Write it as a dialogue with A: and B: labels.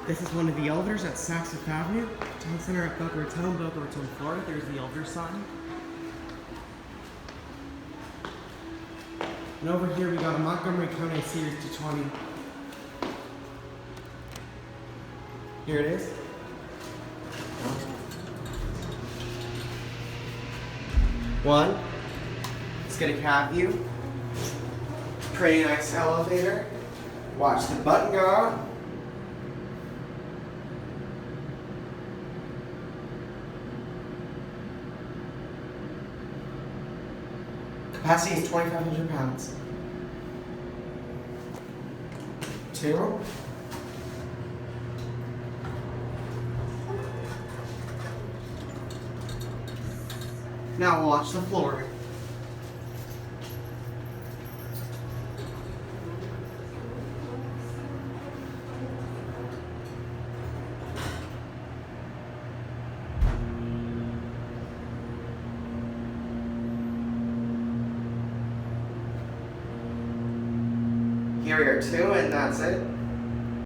A: This is one of the elevators at Saxon Avenue, Town Center at Boca Raton, Florida. There's the elevator sign. And over here we got a Montgomery Kone Series 220. Here it is. One. Let's get a cab view. Pretty nice elevator. Watch the button go out. Capacity is 2,500 pounds. 2. Now watch the floor. Here we are 2, and that's it.